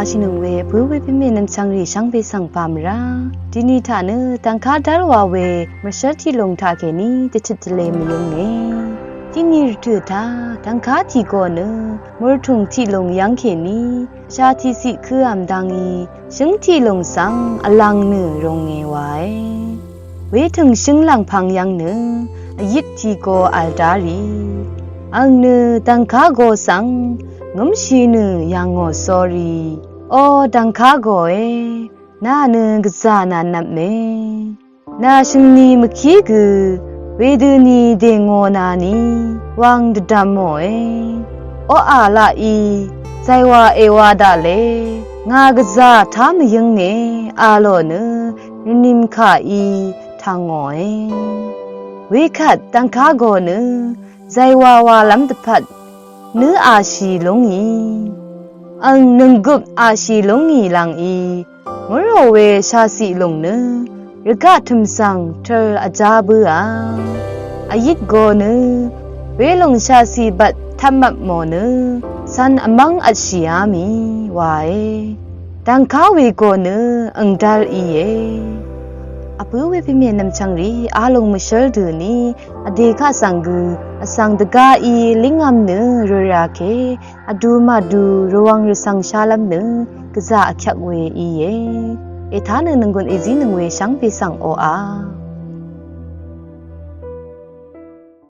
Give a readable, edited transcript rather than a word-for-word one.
ชินงเวเพื่อเวพิเมนันชังรีช่างไปสั่งปามราทีนี้ท่านึตังคาดาลวาเวมาเชิดที่ลงทาเกนี้จะชิดทะเลไม่ยงเงที่นี่ถือท่าตังคาที่ก่อนมรทุงที่ลงยังเขนี้ชาที่สิคืออำดังอีซึ่งที่ลงสังอลังรงเงไว้เวถึงซึ่งหลังพังยังยิดที่ก่ออัลดารีอังตังคาโกสังงมชียังงอสอรีโอดังคาโกนากษานานับเมนาชิงนีมคีกือเวดนีเดงอนานีวังดดามโมโออาลาอีใจว่าเอวาดาเลงากษาทามยังเงอาโลนิมคาอีทางงอเวคัดดังคาโกใจวาลำตพัดอาชีลงอีอังนึงกุบอาชีลงอีลังอีมรเวชาสีลงรกะทุมสังเธออาจาบืออายิดโกเวลงชาสีบัดทำมับโมสันอมังอัจฉียามีวายดังข้าเวโกอังดัลอีอปื้อเวพิเมนำชังรีอาลงมาเชลดูนีอเดค่าสังกูสังดกาอีลิงอัมรราเคอดูมาดูระวังรสังชาลัมกะซาอักยักเวอีเอทานนึงกุนเอจีนึงเวชังเปสังโออา